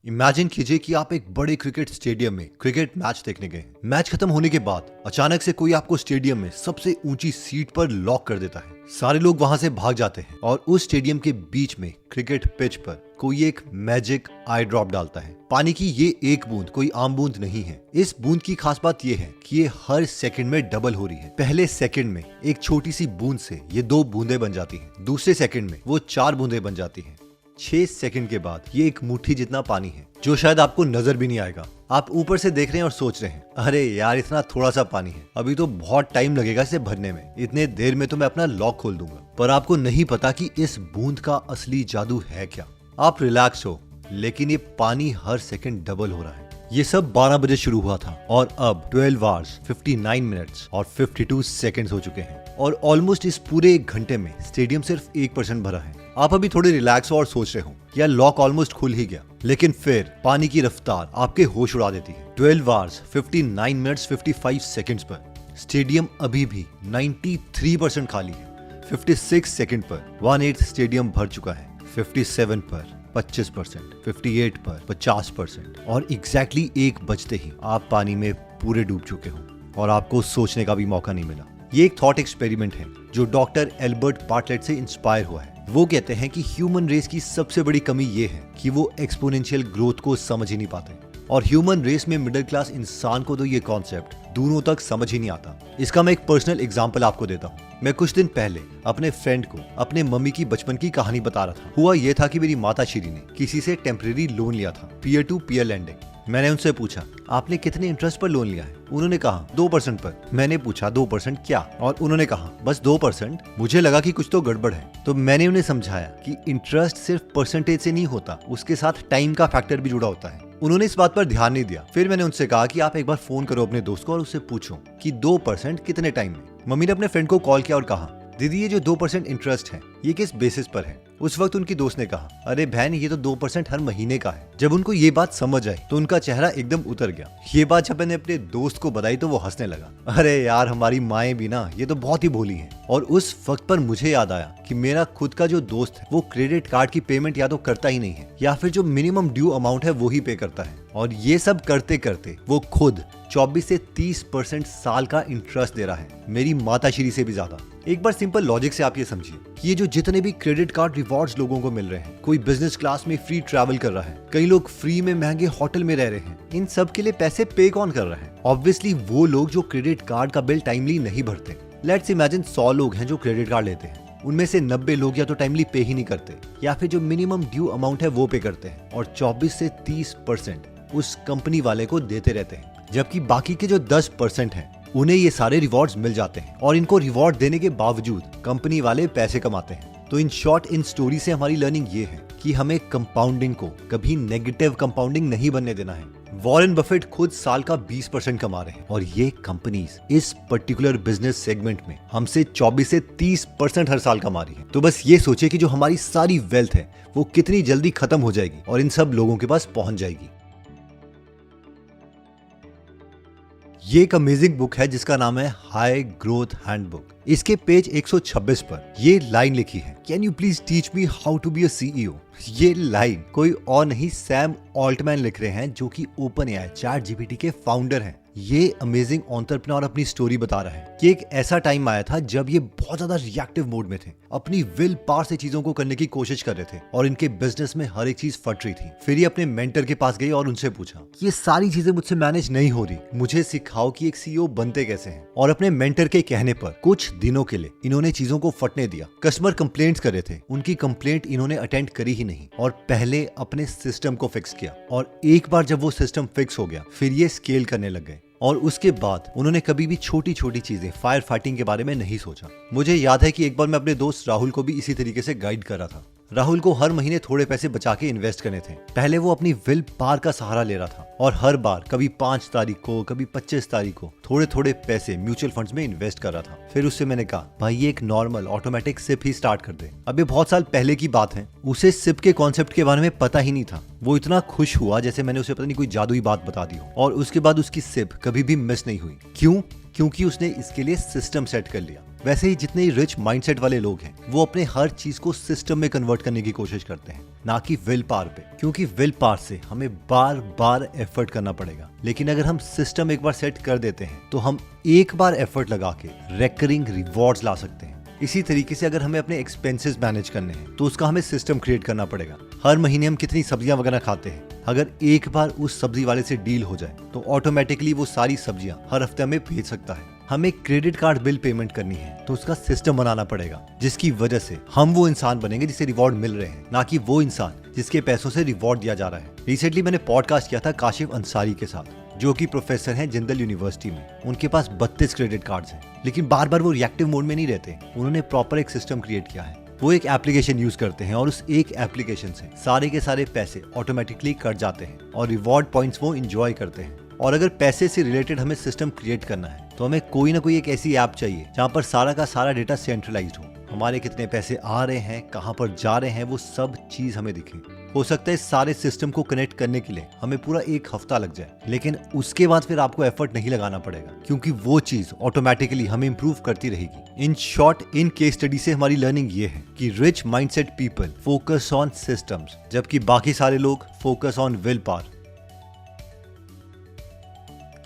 Imagine कीजिए कि आप एक बड़े क्रिकेट स्टेडियम में क्रिकेट मैच देखने गए। मैच खत्म होने के बाद अचानक से कोई आपको स्टेडियम में सबसे ऊंची सीट पर लॉक कर देता है। सारे लोग वहां से भाग जाते हैं और उस स्टेडियम के बीच में क्रिकेट पिच पर कोई एक मैजिक आई ड्रॉप डालता है। पानी की ये एक बूंद कोई आम बूंद नहीं है। इस बूंद की खास बात ये है कि ये हर सेकंड में डबल हो रही है। पहले सेकंड में एक छोटी सी बूंद से ये 2 बूंदें बन जाती हैं। दूसरे सेकंड में वो 4 बूंदें बन जाती हैं। 6 सेकंड के बाद ये एक मुट्ठी जितना पानी है जो शायद आपको नजर भी नहीं आएगा। आप ऊपर से देख रहे हैं और सोच रहे हैं, अरे यार इतना थोड़ा सा पानी है, अभी तो बहुत टाइम लगेगा इसे भरने में, इतने देर में तो मैं अपना लॉक खोल दूंगा। पर आपको नहीं पता कि इस बूंद का असली जादू है क्या। आप रिलैक्स हो, लेकिन ये पानी हर सेकंड डबल हो रहा है। ये सब 12 बजे शुरू हुआ था और अब 12 आवर्स 59 मिनट्स और 52 सेकंड्स हो चुके हैं और ऑलमोस्ट इस पूरे 1 घंटे में स्टेडियम सिर्फ 1% भरा है। आप अभी थोड़े रिलैक्स हो और सोच रहे हो यार लॉक ऑलमोस्ट खुल ही गया, लेकिन फिर पानी की रफ्तार आपके होश उड़ा देती है। 12 आवर्स 59 मिनट्स 55 सेकंड्स पर स्टेडियम अभी भी 93% खाली है। 56 सेकंड पर 1/8 स्टेडियम भर चुका है। 57 पर 25%, 58 पर 50% और एग्जैक्टली 1 बजते ही आप पानी में पूरे डूब चुके हो और आपको सोचने का भी मौका नहीं मिला। ये एक थॉट एक्सपेरिमेंट है जो डॉक्टर एल्बर्ट बार्टलेट से इंस्पायर हुआ है। वो कहते हैं कि ह्यूमन रेस की सबसे बड़ी कमी ये है कि वो एक्सपोनेंशियल ग्रोथ को समझ ही नहीं पाते और ह्यूमन रेस में मिडिल क्लास इंसान को तो ये कॉन्सेप्ट दूरों तक समझ ही नहीं आता। इसका मैं एक पर्सनल एग्जांपल आपको देता हूँ। मैं कुछ दिन पहले अपने फ्रेंड को अपने मम्मी की बचपन की कहानी बता रहा था। हुआ ये था कि मेरी माता श्री ने किसी से टेम्परेरी लोन लिया था, पीयर टू पीयर लैंडिंग। मैंने उनसे पूछा आपने कितने इंटरेस्ट पर लोन लिया है? उन्होंने कहा 2% पर। मैंने पूछा 2% क्या? और उन्होंने कहा बस 2%। मुझे लगा कि कुछ तो गड़बड़ है, तो मैंने उन्हें समझाया कि इंटरेस्ट सिर्फ परसेंटेज से नहीं होता, उसके साथ टाइम का फैक्टर भी जुड़ा होता है। उन्होंने इस बात पर ध्यान नहीं दिया। फिर मैंने उनसे कहा कि आप एक बार फोन करो अपने दोस्त को और उससे पूछो कि 2% कितने टाइम में। मम्मी ने अपने फ्रेंड को कॉल किया और कहा दीदी ये जो 2% इंटरेस्ट है ये किस बेसिस पर है? उस वक्त उनकी दोस्त ने कहा अरे बहन ये तो 2% हर महीने का है। जब उनको ये बात समझ आई तो उनका चेहरा एकदम उतर गया। ये बात जब मैंने अपने दोस्त को बताई तो वो हंसने लगा। अरे यार हमारी माएं भी ना ये तो बहुत ही भोली हैं। और उस वक्त पर मुझे याद आया कि मेरा खुद का जो दोस्त है वो क्रेडिट कार्ड की पेमेंट या तो करता ही नहीं है या फिर जो मिनिमम ड्यू अमाउंट है वो ही पे करता है। और ये सब करते करते वो खुद 24 से 30% साल का इंटरेस्ट दे रहा है, मेरी माताश्री से भी ज्यादा। एक बार सिंपल लॉजिक से आप ये समझिए कि ये जो जितने भी क्रेडिट कार्ड रिवॉर्ड्स लोगों को मिल रहे हैं, कोई बिजनेस क्लास में फ्री ट्रैवल कर रहा है, कई लोग फ्री में महंगे होटल में रह रहे हैं, इन सब के लिए पैसे पे कौन कर रहा है? ऑब्वियसली वो लोग जो क्रेडिट कार्ड का बिल टाइमली नहीं भरते। लेट्स इमेजिन 100 लोग हैं जो क्रेडिट कार्ड लेते हैं, उनमें से 90 लोग या तो टाइमली पे ही नहीं करते या फिर जो मिनिमम ड्यू अमाउंट है वो पे करते हैं और 24 से 30% उस कंपनी वाले को देते रहते हैं। जबकि बाकी के जो 10% हैं उन्हें ये सारे रिवॉर्ड्स मिल जाते हैं और इनको रिवॉर्ड देने के बावजूद कंपनी वाले पैसे कमाते हैं। तो इन शॉर्ट इन स्टोरी से हमारी लर्निंग ये है कि हमें कंपाउंडिंग को कभी नेगेटिव कंपाउंडिंग नहीं बनने देना है। वॉरेन बफेट खुद साल का 20% कमा रहे हैं और ये कंपनीज इस पर्टिकुलर बिजनेस सेगमेंट में हमसे 24 से 30% हर साल कमा रही है। तो बस ये सोचे कि जो हमारी सारी वेल्थ है वो कितनी जल्दी खत्म हो जाएगी और इन सब लोगों के पास पहुंच जाएगी। ये एक अमेजिंग बुक है जिसका नाम है हाई ग्रोथ हैंडबुक। इसके पेज 126 पर ये लाइन लिखी है, can you please teach me how to be a CEO. ये लाइन कोई और नहीं सैम ऑल्टमैन लिख रहे हैं जो कि ओपन एआई चैट जीपीटी के फाउंडर हैं। ये अमेजिंग एंटरप्रेन्योर अपनी स्टोरी बता रहा है कि एक ऐसा टाइम आया था जब ये बहुत ज्यादा रिएक्टिव मोड में थे, अपनी विल पावर से चीजों को करने की कोशिश कर रहे थे और इनके बिजनेस में हर एक चीज फट रही थी। फिर ये अपने मेंटर के पास गए और उनसे पूछा ये सारी चीजें मुझसे मैनेज नहीं हो रही, मुझे सिखाओ कि एक सीईओ बनते कैसे हैं। और अपने मेंटर के कहने पर कुछ दिनों के लिए इन्होंने चीजों को फटने दिया। कस्टमर कंप्लेंट्स कर रहे थे, उनकी कंप्लेंट इन्होंने अटेंड करी ही नहीं और पहले अपने सिस्टम को फिक्स किया। और एक बार जब वो सिस्टम फिक्स हो गया फिर ये स्केल करने लग गए और उसके बाद उन्होंने कभी भी छोटी छोटी चीजें फायर फाइटिंग के बारे में नहीं सोचा। मुझे याद है कि एक बार मैं अपने दोस्त राहुल को भी इसी तरीके से गाइड कर रहा था। राहुल को हर महीने थोड़े पैसे बचा के इन्वेस्ट करने थे। पहले वो अपनी विल पावर का सहारा ले रहा था और हर बार कभी 5 तारीख को कभी 25 तारीख को थोड़े थोड़े पैसे म्यूचुअल फंड्स में इन्वेस्ट कर रहा था। फिर उससे मैंने कहा भाई ये एक नॉर्मल ऑटोमेटिक सिप ही स्टार्ट कर दे। अब ये बहुत साल पहले की बात है, उसे सिप के कॉन्सेप्ट के बारे में पता ही नहीं था। वो इतना खुश हुआ जैसे मैंने उसे पता नहीं कोई जादुई बात बता दी हो और उसके बाद उसकी सिप कभी भी मिस नहीं हुई। क्यों? क्योंकि उसने इसके लिए सिस्टम सेट कर लिया। वैसे ही जितने रिच माइंडसेट वाले लोग हैं वो अपने हर चीज को सिस्टम में कन्वर्ट करने की कोशिश करते हैं, ना कि विल पावर पे, क्योंकि विल पावर से हमें बार बार एफर्ट करना पड़ेगा। लेकिन अगर हम सिस्टम एक बार सेट कर देते हैं तो हम एक बार एफर्ट लगा के रेकरिंग रिवॉर्ड्स ला सकते हैं। इसी तरीके से अगर हमें अपने एक्सपेंसेस मैनेज करने हैं तो उसका हमें सिस्टम क्रिएट करना पड़ेगा। हर महीने हम कितनी सब्जियां वगैरह खाते हैं, अगर एक बार उस सब्जी वाले से डील हो जाए तो ऑटोमेटिकली वो सारी सब्जियां हर हफ्ते हमें भेज सकता है। हमें क्रेडिट कार्ड बिल पेमेंट करनी है तो उसका सिस्टम बनाना पड़ेगा, जिसकी वजह से हम वो इंसान बनेंगे जिसे रिवॉर्ड मिल रहे हैं, ना कि वो इंसान जिसके पैसों से रिवॉर्ड दिया जा रहा है। रिसेंटली मैंने पॉडकास्ट किया था काशिफ अंसारी के साथ, जो कि प्रोफेसर हैं जिंदल यूनिवर्सिटी में। उनके पास 32 क्रेडिट कार्ड्स हैं, लेकिन बार बार वो रिएक्टिव मोड में नहीं रहते। उन्होंने प्रॉपर एक सिस्टम क्रिएट किया है। वो एक एप्लीकेशन यूज करते हैं और उस एक एप्लीकेशन से सारे के सारे पैसे ऑटोमेटिकली कट जाते हैं और रिवॉर्ड पॉइंट्स वो इंजॉय करते हैं। और अगर पैसे से रिलेटेड हमें सिस्टम क्रिएट करना है तो हमें कोई ना कोई एक ऐसी ऐप चाहिए जहाँ पर सारा का सारा डेटा सेंट्रलाइज्ड हो। हमारे कितने पैसे आ रहे हैं, कहाँ पर जा रहे हैं, वो सब चीज हमें दिखे। हो सकता है सारे सिस्टम को कनेक्ट करने के लिए हमें पूरा 1 हफ्ता लग जाए, लेकिन उसके बाद फिर आपको एफर्ट नहीं लगाना पड़ेगा, क्योंकि वो चीज ऑटोमेटिकली हमें इंप्रूव करती रहेगी। In short, in case study से हमारी लर्निंग ये है कि rich mindset people focus on systems, जबकि बाकी सारे लोग फोकस ऑन विल पावर।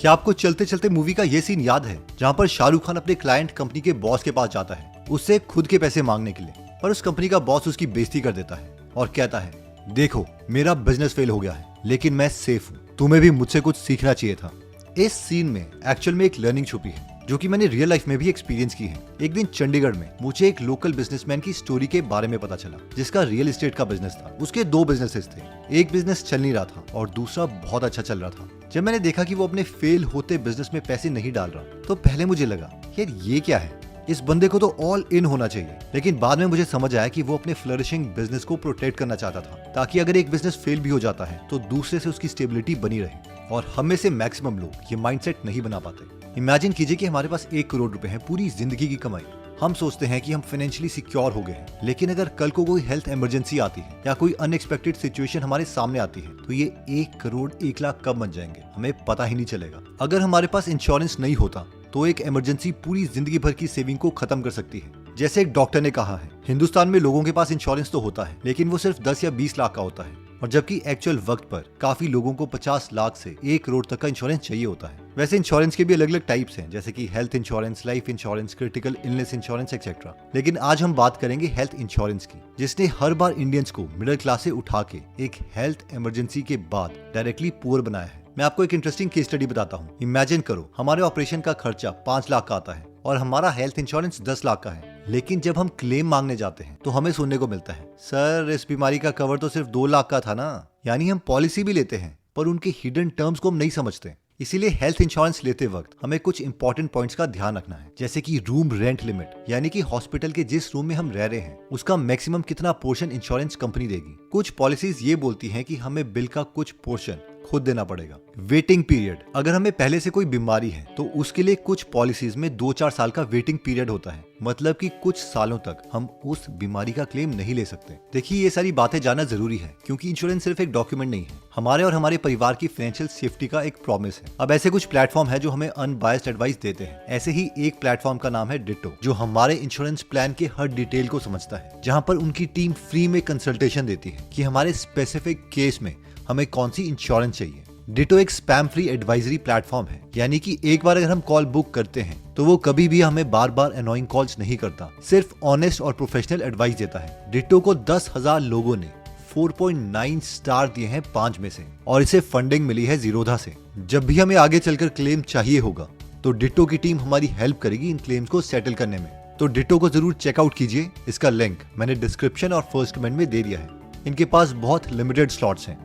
क्या आपको चलते चलते मूवी का ये सीन याद है जहां पर शाहरुख खान अपने क्लाइंट कंपनी के बॉस के पास जाता है उससे खुद के पैसे मांगने के लिए, पर उस कंपनी का बॉस उसकी बेइज्जती कर देता है और कहता है, देखो मेरा बिजनेस फेल हो गया है लेकिन मैं सेफ हूँ, तुम्हें भी मुझसे कुछ सीखना चाहिए था। इस सीन में एक्चुअल में एक लर्निंग छुपी है जो कि मैंने रियल लाइफ में भी एक्सपीरियंस की है। एक दिन चंडीगढ़ में मुझे एक लोकल बिजनेसमैन की स्टोरी के बारे में पता चला, जिसका रियल एस्टेट का बिजनेस था। उसके 2 बिजनेसेस थे, एक बिजनेस चल नहीं रहा था और दूसरा बहुत अच्छा चल रहा था। जब मैंने देखा कि वो अपने फेल होते बिजनेस में पैसे नहीं डाल रहा तो पहले मुझे लगा यार ये क्या है, इस बंदे को तो ऑल इन होना चाहिए। लेकिन बाद में मुझे समझ आया कि वो अपने फ्लरिशिंग बिजनेस को प्रोटेक्ट करना चाहता था, ताकि अगर एक बिजनेस फेल भी हो जाता है तो दूसरे से उसकी स्टेबिलिटी बनी रहे। और हम में से मैक्सिमम लोग ये माइंडसेट नहीं बना पाते। इमेजिन कीजिए कि हमारे पास 1 करोड़ रुपए है, पूरी जिंदगी की कमाई। हम सोचते हैं कि हम फाइनेंशियली सिक्योर हो गए हैं, लेकिन अगर कल को कोई हेल्थ इमरजेंसी आती है या कोई अनएक्सपेक्टेड सिचुएशन हमारे सामने आती है तो ये 1 करोड़ 1 लाख कब बन जाएंगे हमें पता ही नहीं चलेगा। अगर हमारे पास इंश्योरेंस नहीं होता तो एक इमरजेंसी पूरी जिंदगी भर की सेविंग को खत्म कर सकती है। जैसे एक डॉक्टर ने कहा है, हिंदुस्तान में लोगों के पास इंश्योरेंस तो होता है लेकिन वो सिर्फ 10 या 20 लाख का होता है, और जबकि एक्चुअल वक्त पर काफी लोगों को 50 लाख से 1 करोड़ तक का इंश्योरेंस चाहिए होता है। वैसे इंश्योरेंस के भी अलग अलग टाइप्स हैं, जैसे कि health insurance, life insurance, critical illness insurance etcetera. लेकिन आज हम बात करेंगे हेल्थ इंश्योरेंस की, जिसने हर बार इंडियंस को मिडिल क्लास से उठा के एक हेल्थ इमरजेंसी के बाद डायरेक्टली पुअर बनाया है। मैं आपको एक इंटरेस्टिंग केस स्टडी बताता हूँ। इमेजिन करो हमारे ऑपरेशन का खर्चा 5 लाख का आता है और हमारा हेल्थ इंश्योरेंस 10 लाख का है, लेकिन जब हम क्लेम मांगने जाते हैं तो हमें सुनने को मिलता है, सर इस बीमारी का कवर तो सिर्फ 2 लाख का था ना। यानी हम पॉलिसी भी लेते हैं पर उनके हिडन टर्म्स को हम नहीं समझते। इसीलिए हेल्थ इंश्योरेंस लेते वक्त हमें कुछ इंपॉर्टेंट पॉइंट्स का ध्यान रखना है, जैसे कि रूम रेंट लिमिट, यानी कि हॉस्पिटल के जिस रूम में हम रह रहे हैं उसका मैक्सिमम कितना पोर्शन इंश्योरेंस कंपनी देगी। कुछ पॉलिसीज ये बोलती हैं कि हमें बिल का कुछ पोर्शन खुद देना पड़ेगा। वेटिंग पीरियड, अगर हमें पहले से कोई बीमारी है तो उसके लिए कुछ पॉलिसीज में 2-4 साल का वेटिंग पीरियड होता है, मतलब कि कुछ सालों तक हम उस बीमारी का क्लेम नहीं ले सकते। देखिए ये सारी बातें जानना जरूरी है, क्योंकि इंश्योरेंस सिर्फ एक डॉक्यूमेंट नहीं है, हमारे और हमारे परिवार की फाइनेंशियल सेफ्टी का एक प्रॉमिस है। अब ऐसे कुछ प्लेटफॉर्म है जो हमें अनबायस्ड एडवाइस देते हैं। ऐसे ही एक प्लेटफॉर्म का नाम है डिटो, जो हमारे इंश्योरेंस प्लान के हर डिटेल को समझता है, जहाँ पर उनकी टीम फ्री में कंसल्टेशन देती है कि हमारे स्पेसिफिक केस में हमें कौन सी इंश्योरेंस चाहिए। डिटो एक स्पैम फ्री एडवाइजरी प्लेटफॉर्म है, यानी कि एक बार अगर हम कॉल बुक करते हैं तो वो कभी भी हमें बार बार अनोइंग कॉल्स नहीं करता, सिर्फ ऑनेस्ट और प्रोफेशनल एडवाइस देता है। डिटो को 10,000 लोगों ने 4.9 स्टार दिए हैं 5 में से, और इसे फंडिंग मिली है जीरोधा से। जब भी हमें आगे चलकर क्लेम चाहिए होगा तो डिटो की टीम हमारी हेल्प करेगी इन क्लेम्स को सेटल करने में। तो डिटो को जरूर चेकआउट कीजिए, इसका लिंक मैंने डिस्क्रिप्शन और फर्स्ट कमेंट में दे दिया है। इनके पास बहुत लिमिटेड स्लॉट्स हैं।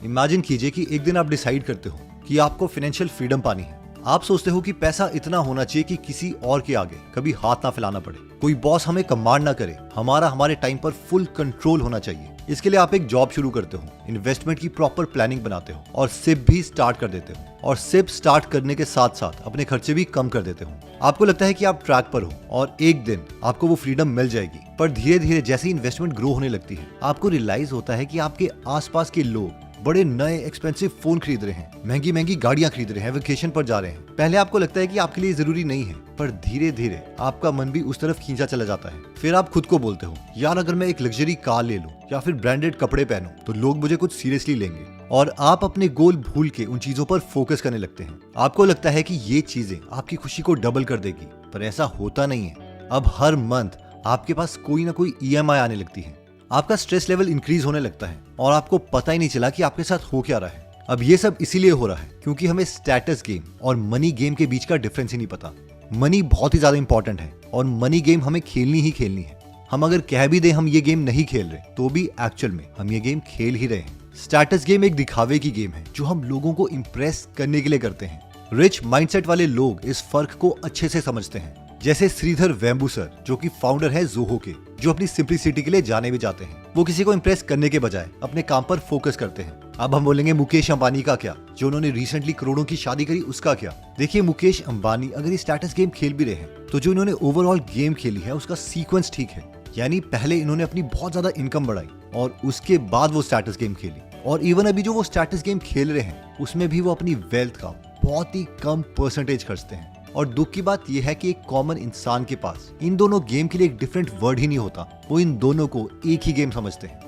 इमेजिन कीजिए कि एक दिन आप डिसाइड करते हो कि आपको फाइनेंशियल फ्रीडम पानी है। आप सोचते हो कि पैसा इतना होना चाहिए कि किसी और के आगे कभी हाथ ना फैलाना पड़े, कोई बॉस हमें कमांड ना करे, हमारे टाइम पर फुल कंट्रोल होना चाहिए। इसके लिए आप एक जॉब शुरू करते हो, इन्वेस्टमेंट की प्रॉपर प्लानिंग बनाते हो और सिप भी स्टार्ट कर देते हो, और सिप स्टार्ट करने के साथ साथ अपने खर्चे भी कम कर देते हो। आपको लगता है कि आप ट्रैक पर हो और एक दिन आपको वो फ्रीडम मिल जाएगी, पर धीरे धीरे जैसे इन्वेस्टमेंट ग्रो होने लगती है आपको रियलाइज होता है कि आपके आसपास के लोग बड़े नए एक्सपेंसिव फोन खरीद रहे हैं, महंगी महंगी गाड़ियां खरीद रहे हैं, वेकेशन पर जा रहे हैं। पहले आपको लगता है कि आपके लिए जरूरी नहीं है, पर धीरे धीरे आपका मन भी उस तरफ खींचा चला जाता है। फिर आप खुद को बोलते हो, यार अगर मैं एक लग्जरी कार ले लूं या फिर ब्रांडेड कपड़े पहनूं तो लोग मुझे कुछ सीरियसली लेंगे, और आप अपने गोल भूल के उन चीजों पर फोकस करने लगते हैं। आपको लगता है कि ये चीजें आपकी खुशी को डबल कर देगी, पर ऐसा होता नहीं है। अब हर मंथ आपके पास कोई ना कोई EMI आने लगती है, आपका स्ट्रेस लेवल इंक्रीज होने लगता है और आपको पता ही नहीं चला कि आपके साथ हो क्या रहा है। अब ये सब इसीलिए हो रहा है क्योंकि हमें स्टेटस गेम और मनी गेम के बीच का डिफरेंस ही नहीं पता। मनी बहुत ही ज्यादा इंपॉर्टेंट है और मनी गेम हमें खेलनी ही खेलनी है। हम अगर कह भी दें हम ये गेम नहीं खेल रहे, तो भी एक्चुअल में हम ये गेम खेल ही रहे हैं। स्टेटस गेम एक दिखावे की गेम है जो हम लोगों को इंप्रेस करने के लिए करते हैं। रिच माइंडसेट वाले लोग इस फर्क को अच्छे से समझते हैं, जैसे श्रीधर वेम्बुसर जो कि फाउंडर है ज़ोहो के, जो अपनी सिंप्लिसिटी के लिए जाने भी जाते हैं। वो किसी को इंप्रेस करने के बजाय अपने काम पर फोकस करते हैं। अब हम बोलेंगे मुकेश अंबानी का क्या, जो उन्होंने रिसेंटली करोड़ों की शादी करी, उसका क्या। देखिए मुकेश अंबानी अगर ये स्टेटस गेम खेल भी रहे हैं तो जो इन्होंने ओवरऑल गेम खेली है उसका सीक्वेंस ठीक है, यानी पहले इन्होंने अपनी बहुत ज्यादा इनकम बढ़ाई और उसके बाद वो स्टेटस गेम खेली। और इवन अभी जो वो स्टेटस गेम खेल रहे हैं उसमें भी वो अपनी वेल्थ का बहुत ही कम परसेंटेज खर्चते हैं। और दुख की बात यह है कि एक कॉमन इंसान के पास इन दोनों गेम के लिए एक डिफरेंट वर्ड ही नहीं होता, वो इन दोनों को एक ही गेम समझते हैं।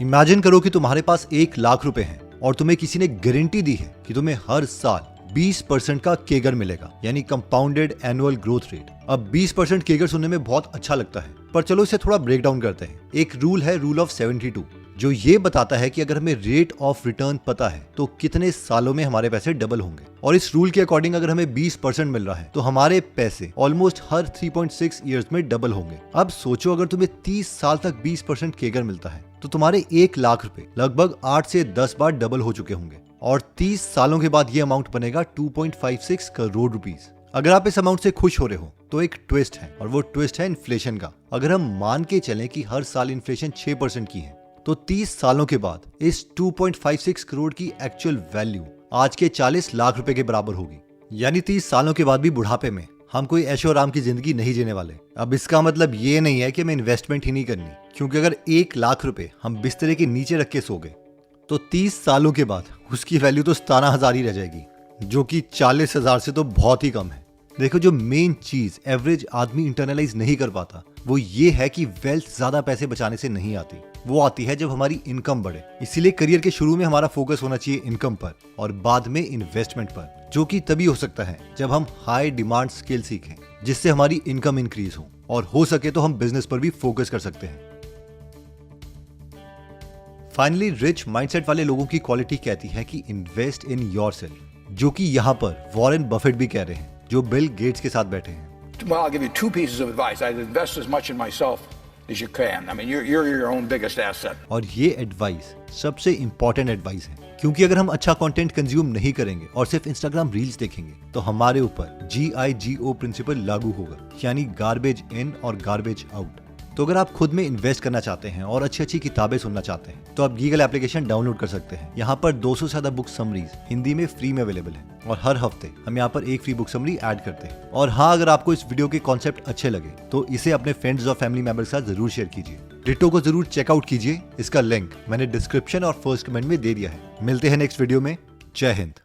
इमेजिन करो कि तुम्हारे पास 1 लाख रुपए हैं और तुम्हें किसी ने गारंटी दी है कि तुम्हें हर साल 20% का केगर मिलेगा, यानी कंपाउंडेड एनुअल ग्रोथ रेट। अब 20% केगर सुनने में बहुत अच्छा लगता है, पर चलो इसे थोड़ा ब्रेक डाउन करते हैं। एक रूल है, रूल ऑफ 72, जो ये बताता है कि अगर हमें रेट ऑफ रिटर्न पता है तो कितने सालों में हमारे पैसे डबल होंगे। और इस रूल के अकॉर्डिंग अगर हमें 20% मिल रहा है तो हमारे पैसे ऑलमोस्ट हर 3.6 इयर्स में डबल होंगे। अब सोचो अगर तुम्हें 30 साल तक 20% केगर मिलता है तो तुम्हारे 1 लाख रुपए लगभग 8 से 10 बार डबल हो चुके होंगे, और 30 सालों के बाद ये अमाउंट बनेगा 2.56 करोड़ रुपीस। अगर आप इस अमाउंट से खुश हो रहे हो तो एक ट्विस्ट है, और वो ट्विस्ट है इन्फ्लेशन का। अगर हम मान के चलें कि हर साल इन्फ्लेशन 6% की है तो 30 सालों के बाद इस 2.56 करोड़ की एक्चुअल वैल्यू आज के 40 लाख रुपए के बराबर होगी। यानी 30 सालों के बाद भी बुढ़ापे में हम कोई ऐशो आराम की जिंदगी नहीं जीने वाले। अब इसका मतलब ये नहीं है कि हमें इन्वेस्टमेंट ही नहीं करनी, क्योंकि अगर 1 लाख रुपए हम बिस्तरे के नीचे रख के सो गए तो 30 सालों के बाद उसकी वैल्यू तो 17,000 ही रह जाएगी, जो कि 40,000 से तो बहुत ही कम है। देखो, जो मेन चीज एवरेज आदमी इंटरनलाइज नहीं कर पाता वो ये है कि वेल्थ ज्यादा पैसे बचाने से नहीं आती, वो आती है जब हमारी इनकम बढ़े। इसीलिए करियर के शुरू में हमारा फोकस होना चाहिए इनकम पर और बाद में इन्वेस्टमेंट पर, जो कि तभी हो सकता है जब हम हाई डिमांड स्किल सीखें जिससे हमारी इनकम इंक्रीज हो और सके तो हम बिजनेस पर भी फोकस कर सकते हैं। फाइनली, रिच माइंडसेट वाले लोगों की क्वालिटी कहती है कि इन्वेस्ट इन योरसेल्फ, जो कि यहाँ पर वॉरेन बफेट भी कह रहे हैं, जो बिल गेट्स के साथ बैठे हैं। Well, I'll give you 2 pieces of advice. I'd invest as much in myself as you can. I mean, you're your own biggest asset. और ये एडवाइस सबसे इंपॉर्टेंट एडवाइस है, क्योंकि अगर हम अच्छा कंटेंट कंज्यूम नहीं करेंगे और सिर्फ इंस्टाग्राम रील्स देखेंगे तो हमारे ऊपर GIGO प्रिंसिपल लागू होगा, यानी गार्बेज इन और गार्बेज आउट। तो अगर आप खुद में इन्वेस्ट करना चाहते हैं और अच्छी अच्छी किताबें सुनना चाहते हैं तो आप गीगल एप्लीकेशन डाउनलोड कर सकते हैं। यहाँ पर 200 से ज्यादा बुक समरीज हिंदी में फ्री में अवेलेबल है और हर हफ्ते हम यहाँ पर एक फ्री बुक समरी ऐड करते हैं। और हाँ, अगर आपको इस वीडियो के कॉन्सेप्ट अच्छे लगे तो इसे अपने फ्रेंड्स और फैमिली मेंबर के साथ जरूर शेयर कीजिए। डिटो को जरूर चेकआउट कीजिए, इसका लिंक मैंने डिस्क्रिप्शन और फर्स्ट कमेंट में दे दिया है। मिलते हैं नेक्स्ट वीडियो में। जय हिंद।